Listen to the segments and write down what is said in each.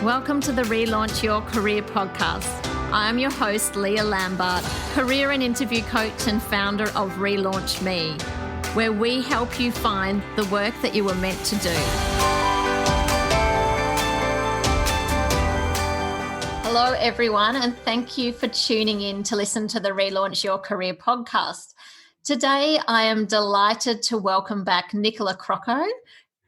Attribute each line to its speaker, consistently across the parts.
Speaker 1: Welcome to the Relaunch Your Career podcast. I am your host, Leah Lambert, career and interview coach and founder of Relaunch Me, where we help you find the work that you were meant to do. Hello, everyone, and thank you for tuning in to listen to the Relaunch Your Career podcast. Today, I am delighted to welcome back Nicola Crocco,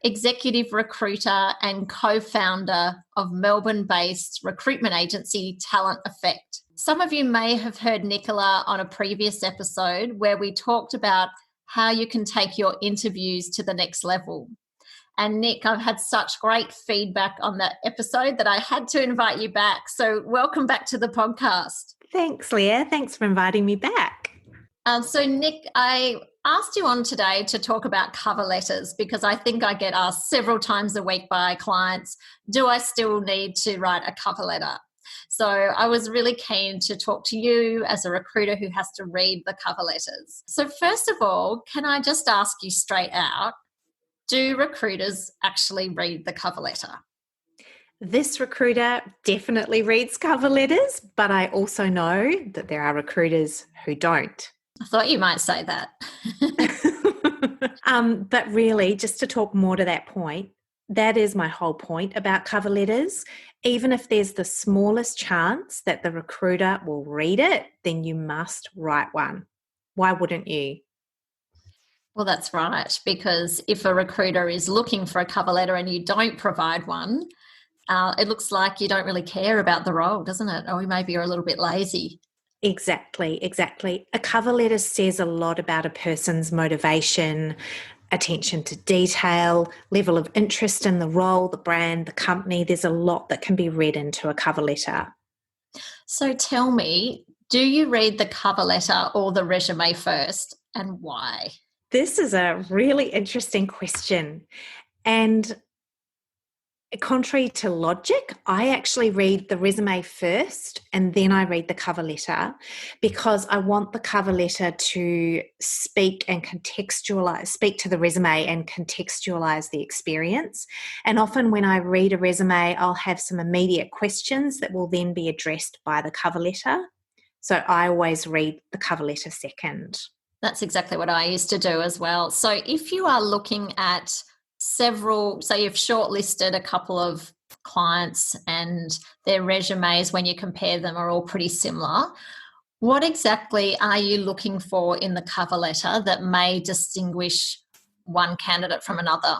Speaker 1: executive recruiter and co-founder of Melbourne-based recruitment agency Talent Effect. Some of you may have heard Nicola on a previous episode where we talked about how you can take your interviews to the next level. And Nick, I've had such great feedback on that episode that I had to invite you back. So welcome back to the podcast.
Speaker 2: Thanks, Leah. Thanks for inviting me back.
Speaker 1: So Nick, I asked you on today to talk about cover letters because I think I get asked several times a week by clients, do I still need to write a cover letter? So I was really keen to talk to you as a recruiter who has to read the cover letters. So first of all, can I just ask you straight out, do recruiters actually read the cover letter?
Speaker 2: This recruiter definitely reads cover letters, but I also know that there are recruiters who don't.
Speaker 1: I thought you might say that.
Speaker 2: But really, just to talk more to that point, that is my whole point about cover letters. Even if there's the smallest chance that the recruiter will read it, then you must write one. Why wouldn't you?
Speaker 1: Well, that's right, because if a recruiter is looking for a cover letter and you don't provide one, it looks like you don't really care about the role, doesn't it? Or maybe you're a little bit lazy.
Speaker 2: Exactly. A cover letter says a lot about a person's motivation, attention to detail, level of interest in the role, the brand, the company. There's a lot that can be read into a cover letter.
Speaker 1: So tell me, do you read the cover letter or the resume first, and why?
Speaker 2: This is a really interesting question. And contrary to logic, I actually read the resume first and then I read the cover letter because I want the cover letter to speak to the resume and contextualize the experience. And often when I read a resume, I'll have some immediate questions that will then be addressed by the cover letter. So I always read the cover letter second.
Speaker 1: That's exactly what I used to do as well. So if you are looking at several, say you've shortlisted a couple of clients and their resumes, when you compare them, are all pretty similar, what exactly are you looking for in the cover letter that may distinguish one candidate from another?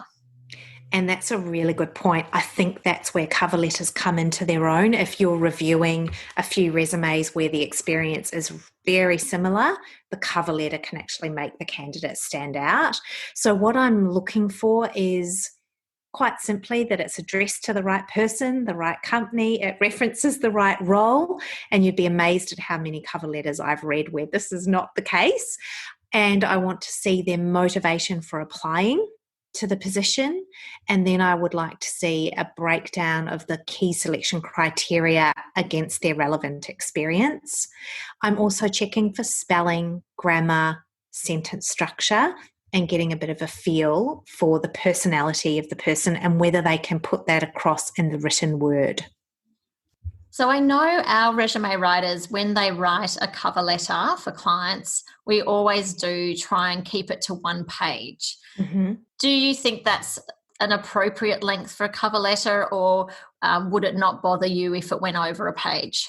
Speaker 2: And that's a really good point. I think that's where cover letters come into their own. If you're reviewing a few resumes where the experience is very similar, the cover letter can actually make the candidate stand out. So what I'm looking for is quite simply that it's addressed to the right person, the right company, it references the right role, and you'd be amazed at how many cover letters I've read where this is not the case. And I want to see their motivation for applying to the position, and then I would like to see a breakdown of the key selection criteria against their relevant experience. I'm also checking for spelling, grammar, sentence structure, and getting a bit of a feel for the personality of the person and whether they can put that across in the written word.
Speaker 1: So I know our resume writers, when they write a cover letter for clients, we always do try and keep it to one page.
Speaker 2: Mm-hmm.
Speaker 1: Do you think that's an appropriate length for a cover letter, or would it not bother you if it went over a page?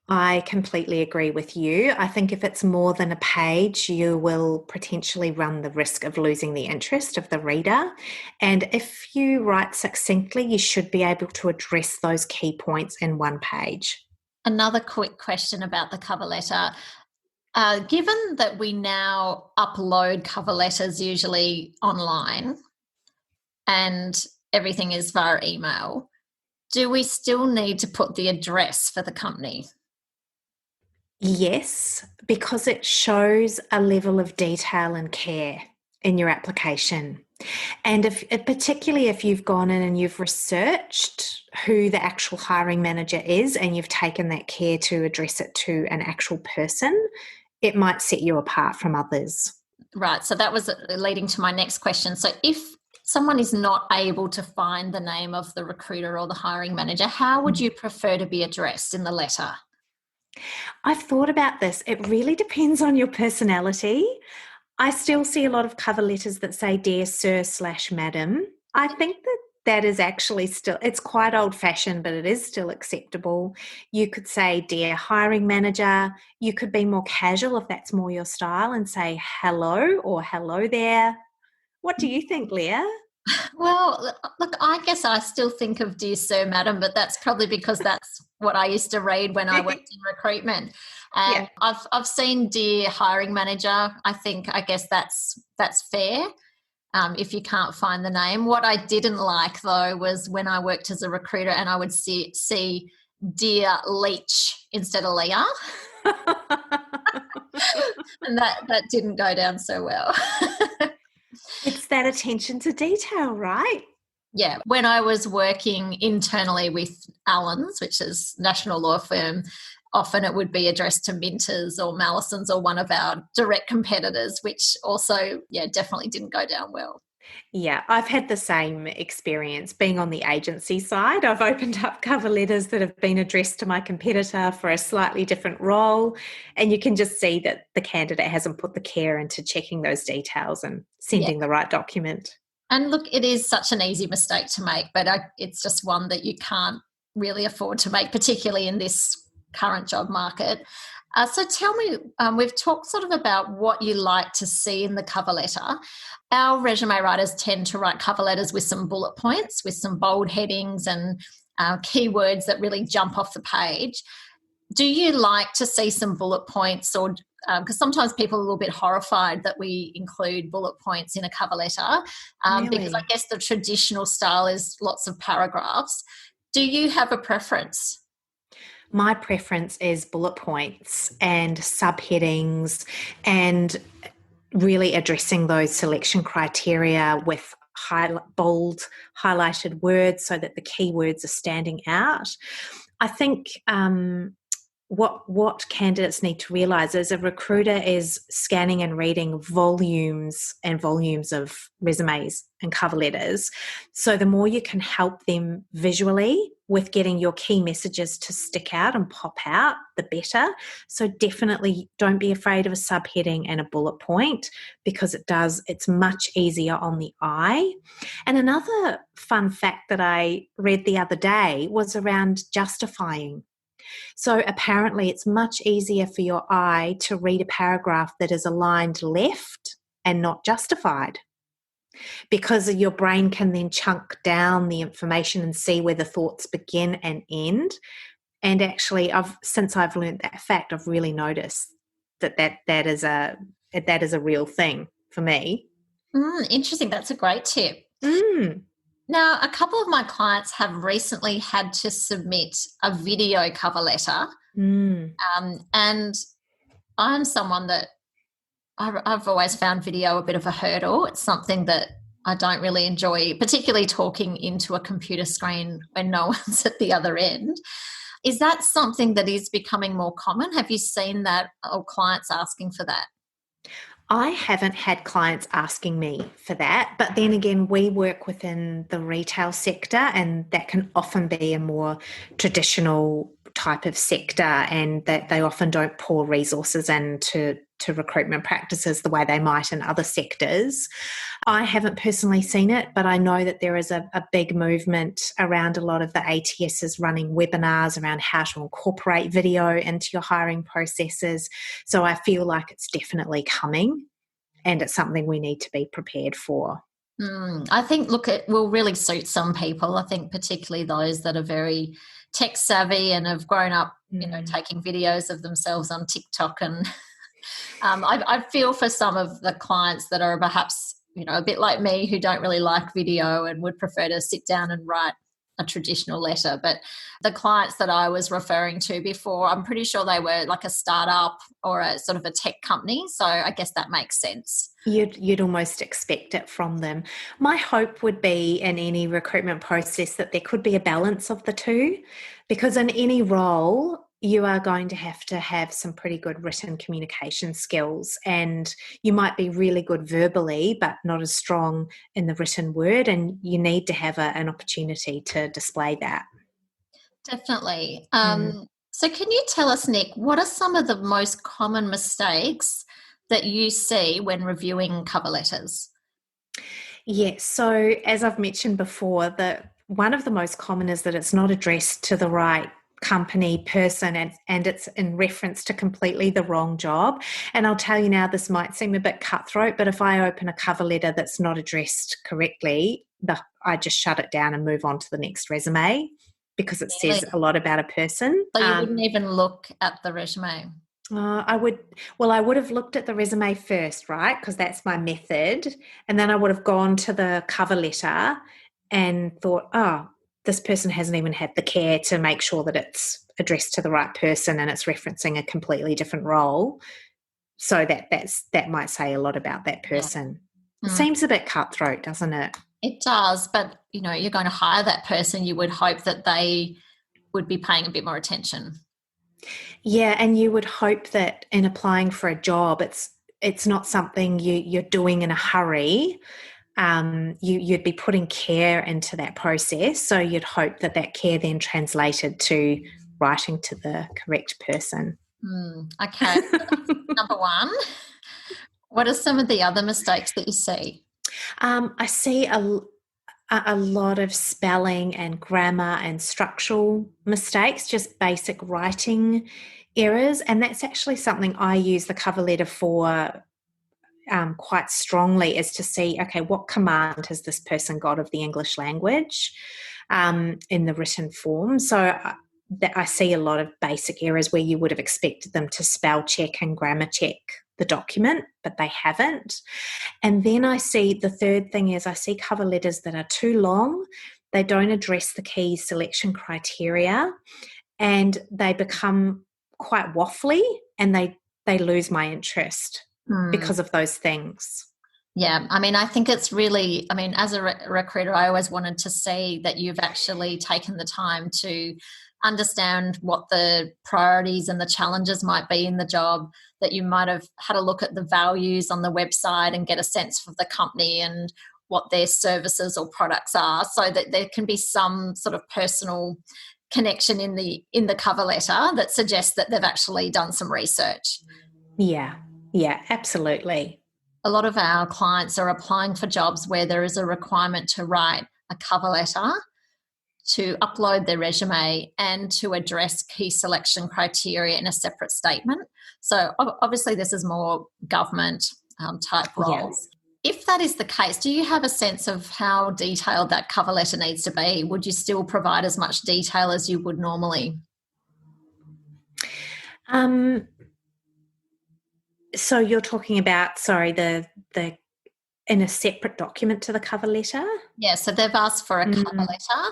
Speaker 2: I completely agree with you. I think if it's more than a page, you will potentially run the risk of losing the interest of the reader. And if you write succinctly, you should be able to address those key points in one page.
Speaker 1: Another quick question about the cover letter. Given that we now upload cover letters usually online and everything is via email, do we still need to put the address for the company?
Speaker 2: Yes, because it shows a level of detail and care in your application. And particularly if you've gone in and you've researched who the actual hiring manager is and you've taken that care to address it to an actual person, it might set you apart from others.
Speaker 1: Right. So that was leading to my next question. So if someone is not able to find the name of the recruiter or the hiring manager, how would you prefer to be addressed in the letter?
Speaker 2: I've thought about this. It really depends on your personality. I still see a lot of cover letters that say Dear Sir/Madam. I think that is actually still, it's quite old fashioned, but it is still acceptable. You could say Dear Hiring Manager. You could be more casual if that's more your style and say hello or hello there. What do you think, Leah?
Speaker 1: Well, look, I guess I still think of Dear Sir, Madam, but that's probably because that's what I used to read when I worked in recruitment.
Speaker 2: Yeah.
Speaker 1: And I've seen Dear Hiring Manager. I guess that's fair. If you can't find the name. What I didn't like though was when I worked as a recruiter and I would see Dear Leach instead of Leah, and that didn't go down so well.
Speaker 2: It's that attention to detail, right?
Speaker 1: Yeah, when I was working internally with Allens, which is national law firm, often it would be addressed to Minters or Mallisons or one of our direct competitors, which also, definitely didn't go down well.
Speaker 2: Yeah, I've had the same experience being on the agency side. I've opened up cover letters that have been addressed to my competitor for a slightly different role, and you can just see that the candidate hasn't put the care into checking those details and
Speaker 1: Yeah.
Speaker 2: sending the right document.
Speaker 1: And look, it is such an easy mistake to make, but it's just one that you can't really afford to make, particularly in this current job market. So tell me, we've talked sort of about what you like to see in the cover letter. Our resume writers tend to write cover letters with some bullet points, with some bold headings and keywords that really jump off the page. Do you like to see some bullet points, or because sometimes people are a little bit horrified that we include bullet points in a cover letter, because I
Speaker 2: Really?
Speaker 1: guess the traditional style is lots of paragraphs. Do you have a preference?
Speaker 2: My preference is bullet points and subheadings and really addressing those selection criteria with bold highlighted words so that the keywords are standing out. I think what candidates need to realize is a recruiter is scanning and reading volumes and volumes of resumes and cover letters. So the more you can help them visually with getting your key messages to stick out and pop out, the better. So definitely don't be afraid of a subheading and a bullet point, because it's much easier on the eye. And another fun fact that I read the other day was around justifying. So apparently it's much easier for your eye to read a paragraph that is aligned left and not justified, because your brain can then chunk down the information and see where the thoughts begin and end. And actually, since I've learned that fact, I've really noticed that is a real thing for me.
Speaker 1: Interesting. That's a great tip.
Speaker 2: Mm.
Speaker 1: Now, a couple of my clients have recently had to submit a video cover letter,
Speaker 2: Mm.
Speaker 1: and I'm someone that I've always found video a bit of a hurdle. It's something that I don't really enjoy, particularly talking into a computer screen when no one's at the other end. Is that something that is becoming more common? Have you seen that, or clients asking for that?
Speaker 2: I haven't had clients asking me for that, but then again, we work within the retail sector, and that can often be a more traditional type of sector, and that they often don't pour resources into recruitment practices the way they might in other sectors. I haven't personally seen it, but I know that there is a big movement around a lot of the ATSs running webinars around how to incorporate video into your hiring processes. So I feel like it's definitely coming, and it's something we need to be prepared for.
Speaker 1: I think, look, it will really suit some people. I think particularly those that are very tech savvy and have grown up, taking videos of themselves on TikTok. And I feel for some of the clients that are perhaps, a bit like me, who don't really like video and would prefer to sit down and write a traditional letter. But the clients that I was referring to before, I'm pretty sure they were like a startup or a sort of a tech company. So I guess that makes sense.
Speaker 2: You'd almost expect it from them. My hope would be in any recruitment process that there could be a balance of the two, because in any role, you are going to have some pretty good written communication skills, and you might be really good verbally but not as strong in the written word, and you need to have an opportunity to display that.
Speaker 1: Definitely.
Speaker 2: Mm.
Speaker 1: So can you tell us, Nick, what are some of the most common mistakes that you see when reviewing cover letters?
Speaker 2: Yes, so as I've mentioned before, one of the most common is that it's not addressed to the right company, person, and it's in reference to completely the wrong job. And I'll tell you now, this might seem a bit cutthroat, but if I open a cover letter that's not addressed correctly, I just shut it down and move on to the next resume, because it says
Speaker 1: Really?
Speaker 2: a lot about a person.
Speaker 1: So you wouldn't even look at the resume?
Speaker 2: I would have looked at the resume first, right? Because that's my method. And then I would have gone to the cover letter and thought, oh, this person hasn't even had the care to make sure that it's addressed to the right person and it's referencing a completely different role. So that might say a lot about that
Speaker 1: Yeah.
Speaker 2: person. It seems a bit cutthroat, doesn't it?
Speaker 1: It does, but you're going to hire that person. You would hope that they would be paying a bit more attention.
Speaker 2: Yeah, and you would hope that in applying for a job, it's not something you're doing in a hurry. You'd be putting care into that process, so you'd hope that care then translated to writing to the correct person.
Speaker 1: Okay, number one. What are some of the other mistakes that you see?
Speaker 2: I see a lot of spelling and grammar and structural mistakes, just basic writing errors, and that's actually something I use the cover letter for quite strongly, is to see, okay, what command has this person got of the English language in the written form. So I see a lot of basic errors where you would have expected them to spell check and grammar check the document, but they haven't. And then the third thing is I see cover letters that are too long. They don't address the key selection criteria, and they become quite waffly, and they lose my interest because of those things.
Speaker 1: Yeah, I think it's really, as a recruiter, I always wanted to see that you've actually taken the time to understand what the priorities and the challenges might be in the job, that you might have had a look at the values on the website and get a sense of the company and what their services or products are, so that there can be some sort of personal connection in the cover letter that suggests that they've actually done some research.
Speaker 2: Yeah, absolutely.
Speaker 1: A lot of our clients are applying for jobs where there is a requirement to write a cover letter, to upload their resume, and to address key selection criteria in a separate statement. So obviously this is more government type roles. Yeah. If that is the case, do you have a sense of how detailed that cover letter needs to be? Would you still provide as much detail as you would normally?
Speaker 2: So you're talking about, the in a separate document to the cover letter?
Speaker 1: Yeah, so they've asked for a cover letter,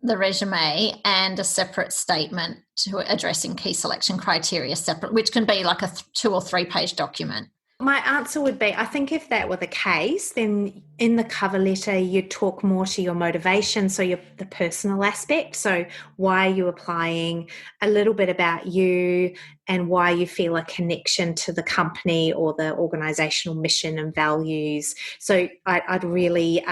Speaker 1: the resume, and a separate statement to addressing key selection criteria separate, which can be like a 2 or 3 page document.
Speaker 2: My answer would be, I think if that were the case, then in the cover letter you'd talk more to your motivation, so the personal aspect. So why are you applying, a little bit about you, and why you feel a connection to the company or the organisational mission and values. So I'd really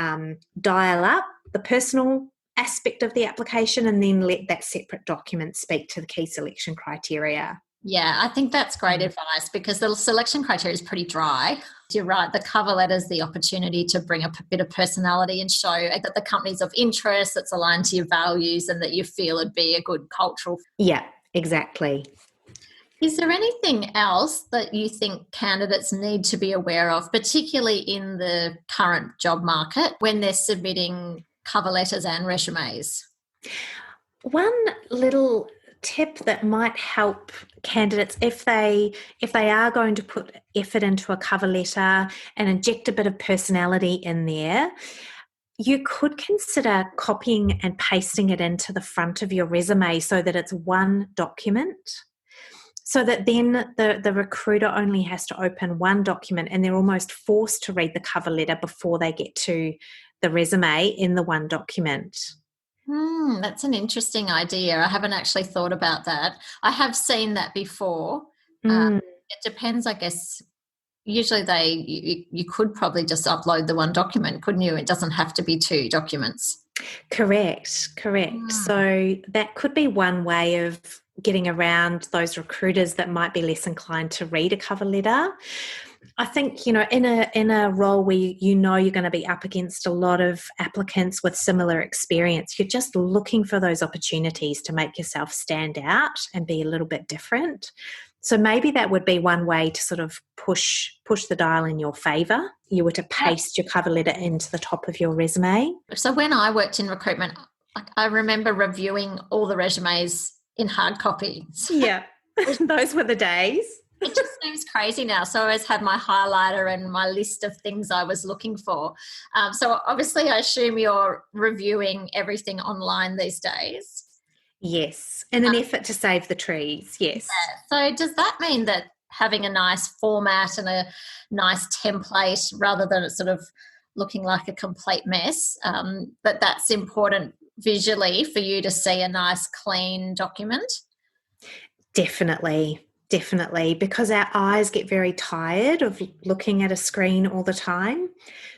Speaker 2: dial up the personal aspect of the application, and then let that separate document speak to the key selection criteria.
Speaker 1: Yeah, I think that's great advice, because the selection criteria is pretty dry. You're right, the cover letter is the opportunity to bring a bit of personality and show that the company's of interest, that's aligned to your values, and that you feel it'd be a good cultural.
Speaker 2: Yeah, exactly.
Speaker 1: Is there anything else that you think candidates need to be aware of, particularly in the current job market, when they're submitting cover letters and resumes?
Speaker 2: One little tip that might help candidates, if they are going to put effort into a cover letter and inject a bit of personality in there, you could consider copying and pasting it into the front of your resume, so that it's one document, so that then the recruiter only has to open one document, and they're almost forced to read the cover letter before they get to the resume in the one document.
Speaker 1: That's an interesting idea. I haven't actually thought about that. I have seen that before.
Speaker 2: Mm,
Speaker 1: It depends, I guess. Usually you could probably just upload the one document, couldn't you? It doesn't have to be two documents.
Speaker 2: correct. So that could be one way of getting around those recruiters that might be less inclined to read a cover letter. I think, in a role where you're going to be up against a lot of applicants with similar experience, you're just looking for those opportunities to make yourself stand out and be a little bit different. So maybe that would be one way to sort of push the dial in your favour. You were to paste your cover letter into the top of your resume.
Speaker 1: So when I worked in recruitment, I remember reviewing all the resumes in hard copy.
Speaker 2: Yeah, those were the days.
Speaker 1: It just seems crazy now. So I always had my highlighter and my list of things I was looking for. So obviously I assume you're reviewing everything online these days.
Speaker 2: Yes, in an effort to save the trees, yes.
Speaker 1: Yeah. So does that mean that having a nice format and a nice template rather than it sort of looking like a complete mess, that's important visually for you to see a nice clean document?
Speaker 2: Definitely, because our eyes get very tired of looking at a screen all the time.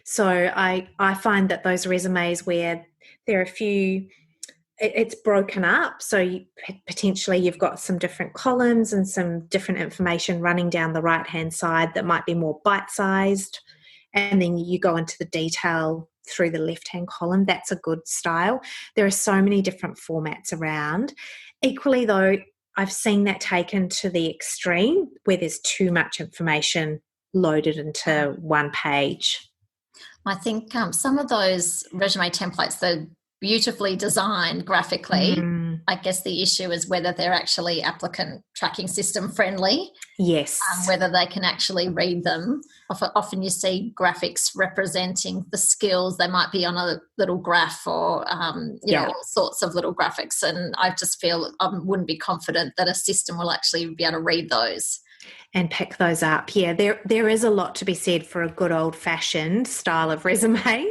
Speaker 2: So I find that those resumes where there are a few, it's broken up, so potentially you've got some different columns and some different information running down the right-hand side that might be more bite-sized, and then you go into the detail through the left-hand column. That's a good style. There are so many different formats around. Equally, though, I've seen that taken to the extreme where there's too much information loaded into one page.
Speaker 1: I think some of those resume templates, they're beautifully designed graphically. I guess the issue is whether they're actually applicant tracking system friendly.
Speaker 2: Yes.
Speaker 1: Whether they can actually read them. Often you see graphics representing the skills. They might be on a little graph or, all sorts of little graphics. And I just feel I wouldn't be confident that a system will actually be able to read those.
Speaker 2: And pick those up. Yeah, there is a lot to be said for a good old-fashioned style of resume,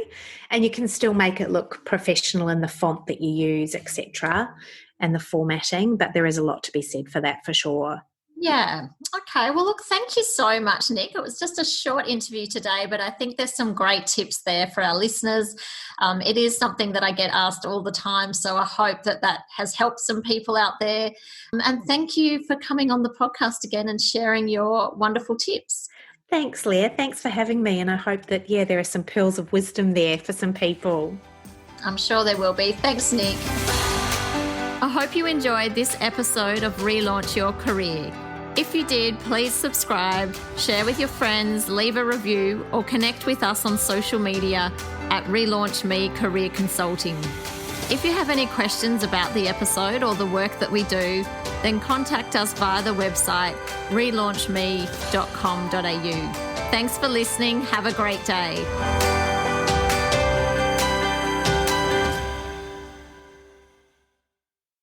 Speaker 2: and you can still make it look professional in the font that you use, etc., and the formatting, but there is a lot to be said for that for sure.
Speaker 1: Yeah. Okay. Well, look, thank you so much, Nick. It was just a short interview today, but I think there's some great tips there for our listeners. It is something that I get asked all the time, so I hope that has helped some people out there. And thank you for coming on the podcast again and sharing your wonderful tips.
Speaker 2: Thanks, Leah. Thanks for having me, and I hope that, there are some pearls of wisdom there for some people.
Speaker 1: I'm sure there will be. Thanks, Nick. I hope you enjoyed this episode of Relaunch Your Career. If you did, please subscribe, share with your friends, leave a review, or connect with us on social media at Relaunch Me Career Consulting. If you have any questions about the episode or the work that we do, then contact us via the website relaunchme.com.au. Thanks for listening. Have a great day.